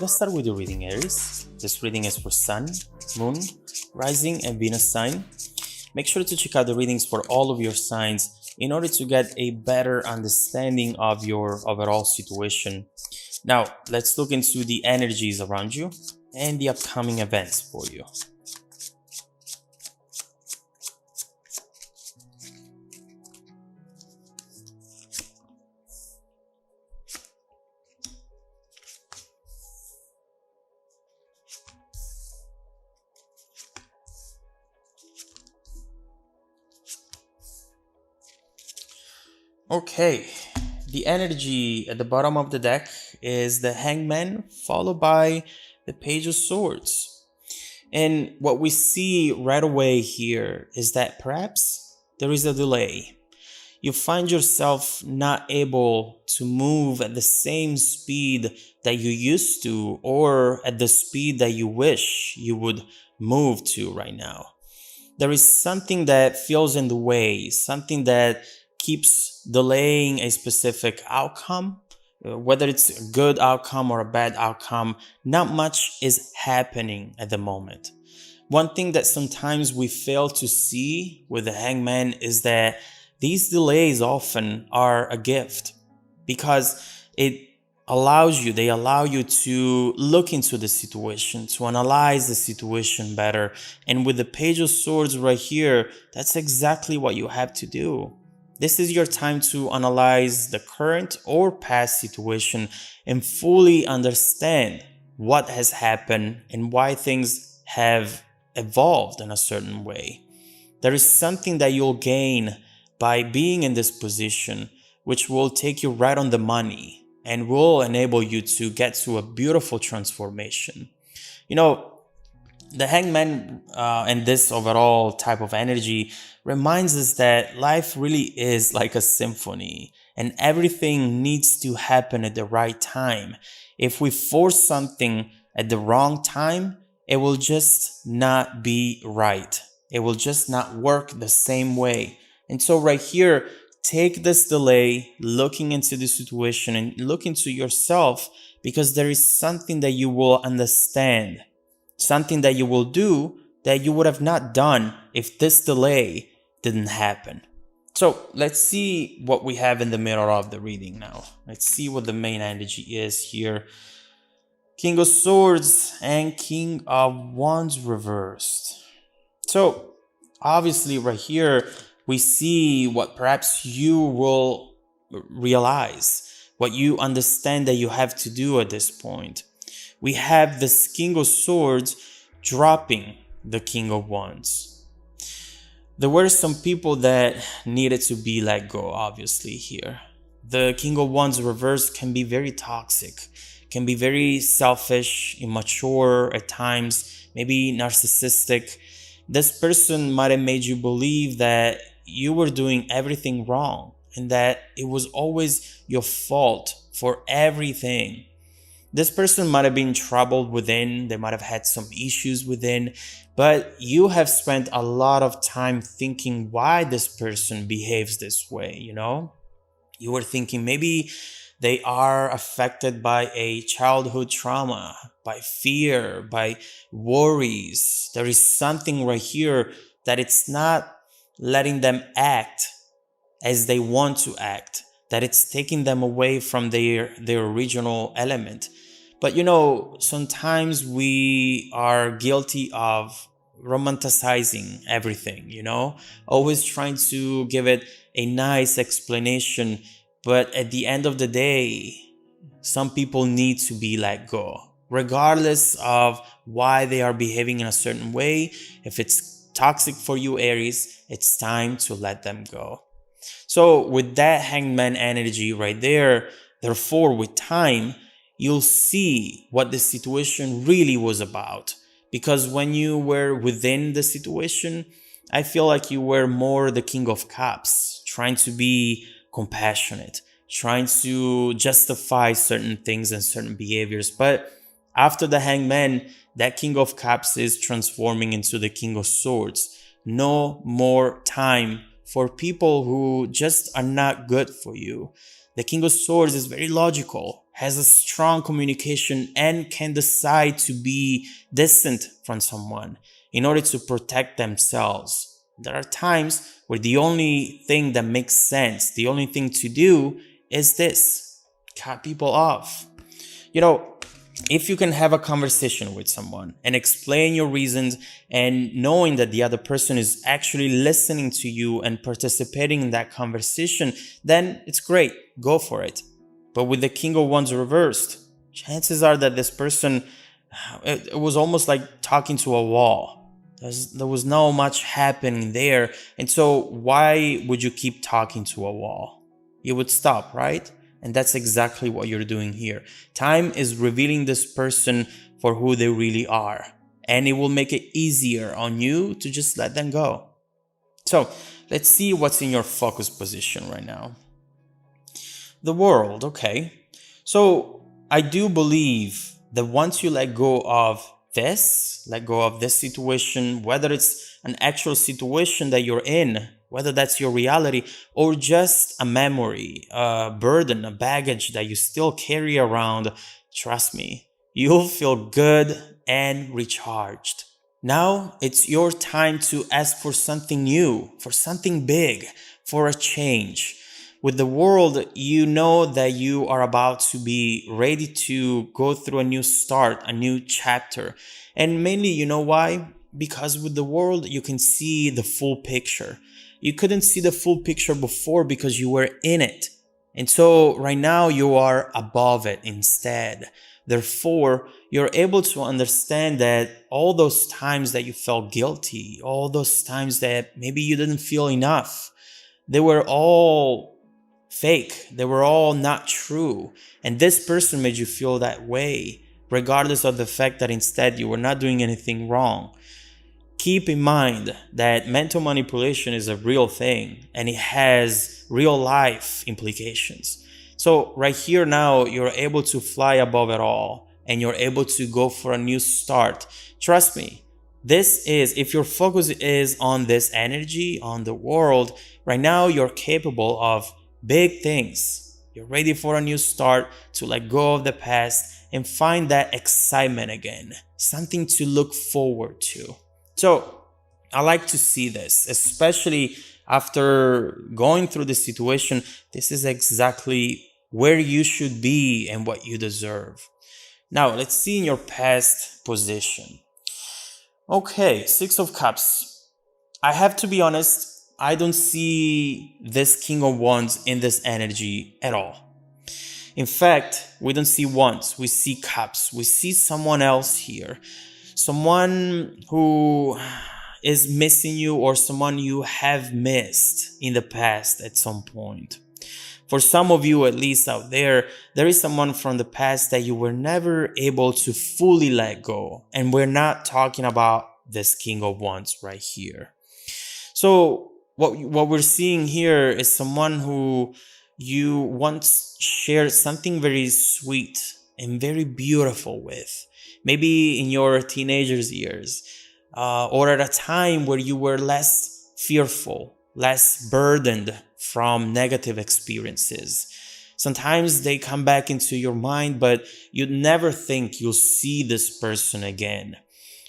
let's start with the reading, Aries. This reading is for Sun, Moon, Rising, and Venus sign. Make sure to check out the readings for all of your signs in order to get a better understanding of your overall situation. Now, let's look into the energies around you and the upcoming events for you. Okay, the energy at the bottom of the deck is the Hangman, followed by the Page of Swords. And what we see right away here is that perhaps there is a delay. You find yourself not able to move at the same speed that you used to, or at the speed that you wish you would move to right now. There is something that feels in the way, something that keeps delaying a specific outcome, whether it's a good outcome or a bad outcome. Not much is happening at the moment. One thing that sometimes we fail to see with the Hangman is that these delays often are a gift, because they allow you to look into the situation, to analyze the situation better. And with the Page of Swords right here, that's exactly what you have to do. This is your time to analyze the current or past situation and fully understand what has happened and why things have evolved in a certain way. There is something that you'll gain by being in this position, which will take you right on the money and will enable you to get to a beautiful transformation. You know, the Hangman and this overall type of energy reminds us that life really is like a symphony, and everything needs to happen at the right time. If we force something at the wrong time, it will just not be right. It will just not work the same way. And so right here, take this delay, looking into the situation and look into yourself, because there is something that you will understand, something that you will do that you would have not done if this delay didn't happen. So let's see what we have in the middle of the reading now. Let's see what the main energy is here. King of Swords and King of Wands reversed. So obviously right here, we see what perhaps you will realize, what you understand that you have to do at this point. We have this King of Swords dropping the King of Wands. There were some people that needed to be let go, obviously, here. The King of Wands reverse can be very toxic, can be very selfish, immature at times, maybe narcissistic. This person might have made you believe that you were doing everything wrong and that it was always your fault for everything. This person might have been troubled within, they might have had some issues within, but you have spent a lot of time thinking why this person behaves this way, you know? You were thinking maybe they are affected by a childhood trauma, by fear, by worries. There is something right here that it's not letting them act as they want to act, that it's taking them away from their original element. But you know, sometimes we are guilty of romanticizing everything, you know, always trying to give it a nice explanation. But at the end of the day, some people need to be let go, regardless of why they are behaving in a certain way. If it's toxic for you, Aries, it's time to let them go. So with that Hangman energy right there, therefore with time, you'll see what the situation really was about. Because when you were within the situation, I feel like you were more the King of Cups, trying to be compassionate, trying to justify certain things and certain behaviors. But after the Hangman, that King of Cups is transforming into the King of Swords. No more time for people who just are not good for you. The King of Swords is very logical. has a strong communication, and can decide to be distant from someone in order to protect themselves. There are times where the only thing that makes sense, the only thing to do is this: cut people off. You know, if you can have a conversation with someone and explain your reasons, and knowing that the other person is actually listening to you and participating in that conversation, then it's great. Go for it. But with the King of Wands reversed, chances are that this person, it was almost like talking to a wall. There was no much happening there. And so why would you keep talking to a wall? You would stop, right? And that's exactly what you're doing here. Time is revealing this person for who they really are. And it will make it easier on you to just let them go. So let's see what's in your focus position right now. The World, okay. So I do believe that once you let go of this situation, whether it's an actual situation that you're in, whether that's your reality or just a memory, a burden, a baggage that you still carry around, trust me, you'll feel good and recharged. Now it's your time to ask for something new, for something big, for a change. With the World, you know that you are about to be ready to go through a new start, a new chapter. And mainly, you know why? Because with the World, you can see the full picture. You couldn't see the full picture before because you were in it. And so right now you are above it instead. Therefore, you're able to understand that all those times that you felt guilty, all those times that maybe you didn't feel enough, they were all fake. They were all not true. And this person made you feel that way, regardless of the fact that instead you were not doing anything wrong. Keep in mind that mental manipulation is a real thing and it has real life implications. So right here now, you're able to fly above it all and you're able to go for a new start. Trust me, this is, if your focus is on this energy, on the World, right now you're capable of big things. You're ready for a new start, to let go of the past and find that excitement again, something to look forward to. So I like to see this, especially after going through this situation. This is exactly where you should be and what you deserve. Now, let's see in your past position. Okay, Six of Cups. I have to be honest, I don't see this King of Wands in this energy at all. In fact, we don't see Wands, we see Cups. We see someone else here. Someone who is missing you, or someone you have missed in the past at some point. For some of you, at least out there is someone from the past that you were never able to fully let go. And we're not talking about this King of Wands right here. So what we're seeing here is someone who you once shared something very sweet and very beautiful with. Maybe in your teenager's years, or at a time where you were less fearful, less burdened from negative experiences. Sometimes they come back into your mind, but you'd never think you'll see this person again.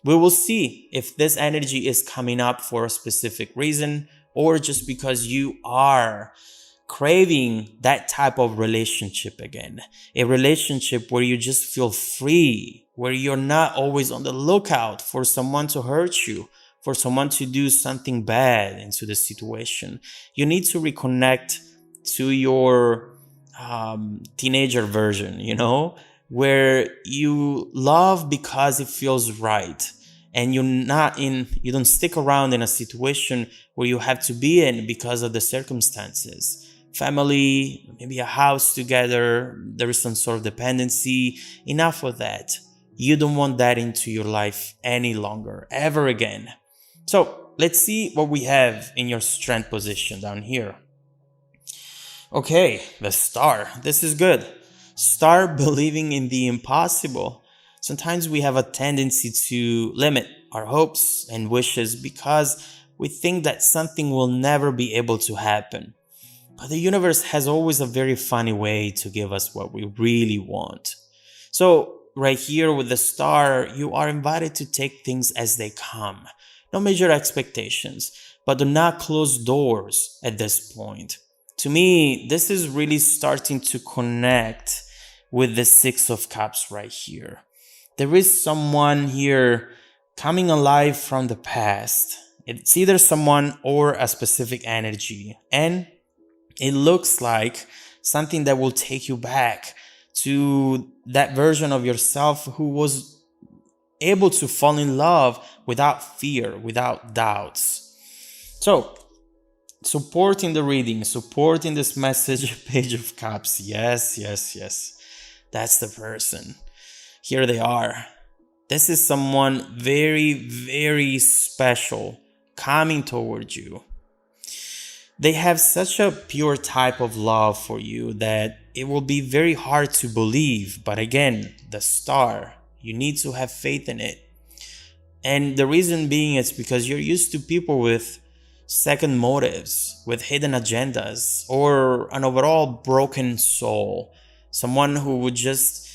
We will see if this energy is coming up for a specific reason, or just because you are craving that type of relationship again. A relationship where you just feel free, where you're not always on the lookout for someone to hurt you, for someone to do something bad into the situation. You need to reconnect to your teenager version, where you love because it feels right. And you don't stick around in a situation where you have to be in because of the circumstances. Family, maybe a house together, there is some sort of dependency. Enough of that. You don't want that into your life any longer, ever again. So let's see what we have in your strength position down here. Okay, the Star. This is good. Start believing in the impossible. Sometimes we have a tendency to limit our hopes and wishes because we think that something will never be able to happen. But the universe has always a very funny way to give us what we really want. So, right here with the star, you are invited to take things as they come. No major expectations, but do not close doors at this point. To me, this is really starting to connect with the Six of Cups right here. There is someone here coming alive from the past. It's either someone or a specific energy. And it looks like something that will take you back to that version of yourself who was able to fall in love without fear, without doubts. So, supporting the reading, supporting this message, Page of Cups. Yes, yes, yes. That's the person. Here they are. This is someone very, very special coming towards you. They have such a pure type of love for you that it will be very hard to believe. But again, the star, you need to have faith in it. And the reason being is because you're used to people with second motives, with hidden agendas, or an overall broken soul. Someone who would just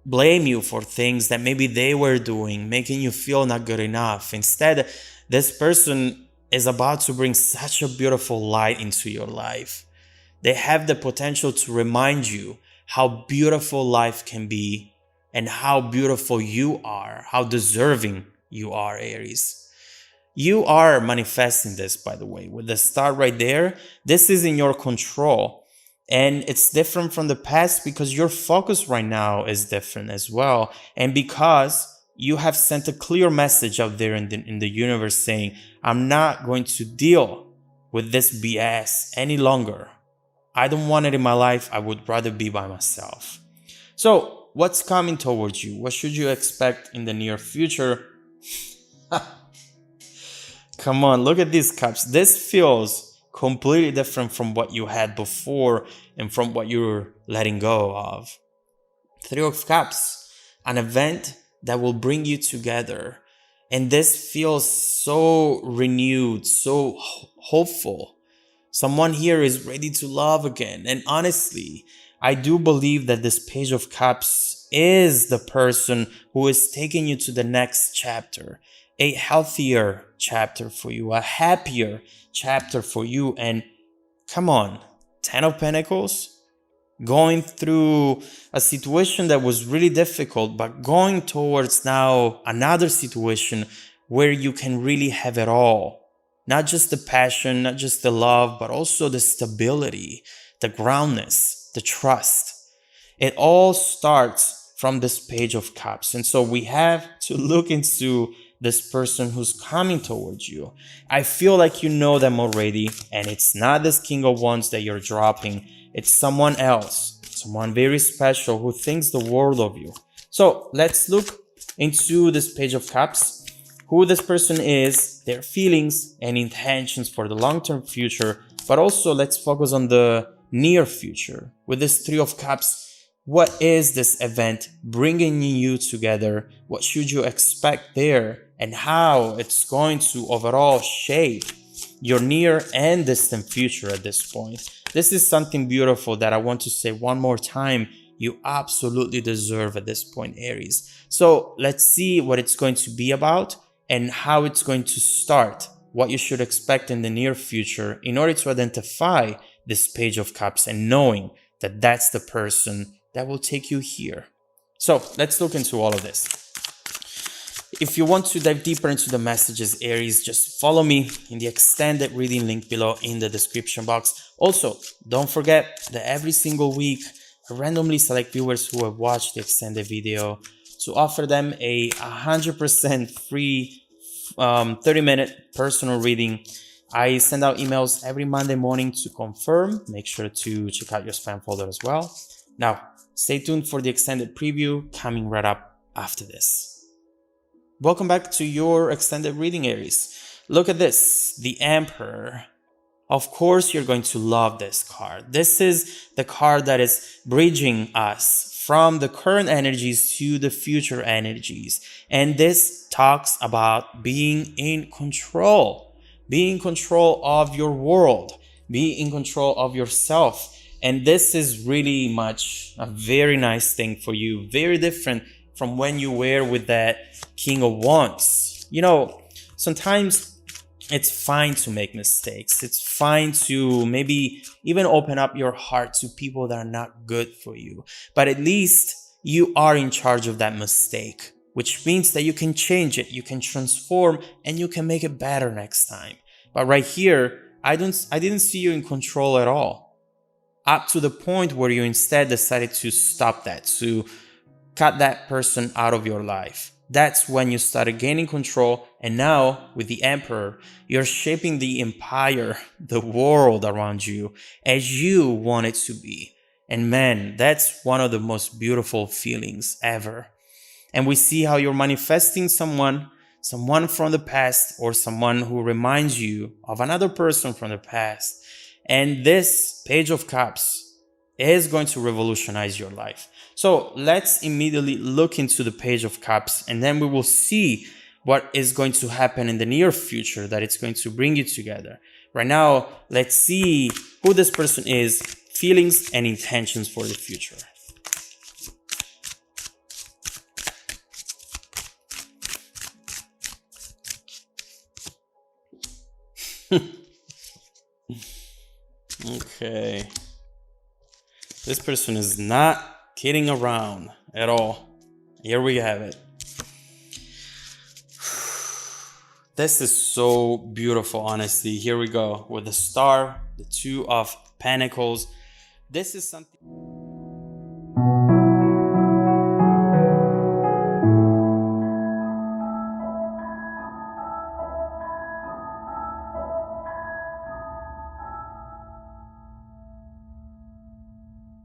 blame you for things that maybe they were doing, making you feel not good enough. Instead, this person is about to bring such a beautiful light into your life. They have the potential to remind you how beautiful life can be and how beautiful you are, how deserving you are, Aries. You are manifesting this, by the way, with the star right there. This is in your control. And it's different from the past because your focus right now is different as well. And because you have sent a clear message out there in the universe saying, I'm not going to deal with this BS any longer. I don't want it in my life. I would rather be by myself. So what's coming towards you? What should you expect in the near future? Come on, look at these cups. This feels completely different from what you had before and from what you're letting go of. Three of Cups, an event that will bring you together. And this feels so renewed, so hopeful. Someone here is ready to love again. And honestly, I do believe that this Page of Cups is the person who is taking you to the next chapter. A healthier chapter for you, a happier chapter for you. And come on, 10 of Pentacles, going through a situation that was really difficult, but going towards now another situation where you can really have it all. Not just the passion, not just the love, but also the stability, the groundness, the trust. It all starts from this Page of Cups. And so we have to look into this person who's coming towards you. I feel like you know them already, and it's not this King of Wands that you're dropping. It's someone else, someone very special who thinks the world of you. So let's look into this Page of Cups, who this person is, their feelings and intentions for the long-term future, but also let's focus on the near future. With this Three of Cups, what is this event bringing you together? What should you expect there? And how it's going to overall shape your near and distant future at this point. This is something beautiful that I want to say one more time. You absolutely deserve at this point, Aries. So let's see what it's going to be about and how it's going to start, what you should expect in the near future in order to identify this Page of Cups and knowing that that's the person that will take you here. So let's look into all of this. If you want to dive deeper into the messages, Aries, just follow me in the extended reading link below in the description box. Also, don't forget that every single week, I randomly select viewers who have watched the extended video to offer them a 100% free 30-minute personal reading. I send out emails every Monday morning to confirm. Make sure to check out your spam folder as well. Now, stay tuned for the extended preview coming right up after this. Welcome back to your extended reading, Aries. Look at this, the Emperor. Of course, you're going to love this card. This is the card that is bridging us from the current energies to the future energies. And this talks about being in control of your world, Be in control of yourself. And this is really much a very nice thing for you. Very different from when you were with that King of Wands. You know, sometimes it's fine to make mistakes. It's fine to maybe even open up your heart to people that are not good for you. But at least you are in charge of that mistake, which means that you can change it, you can transform, and you can make it better next time. But right here, I didn't see you in control at all. Up to the point where you instead decided to stop that, to cut that person out of your life. That's when you started gaining control, and now with the Emperor, you're shaping the empire, the world around you as you want it to be. And man, that's one of the most beautiful feelings ever. And we see how you're manifesting someone from the past, or someone who reminds you of another person from the past. And this Page of Cups is going to revolutionize your life. So let's immediately look into the Page of Cups, and then we will see what is going to happen in the near future that it's going to bring you together. Right now, let's see who this person is, feelings and intentions for the future. Okay. This person is not kidding around at all. Here we have it. This is so beautiful, honestly. Here we go with the Star, the Two of Pentacles. This is something...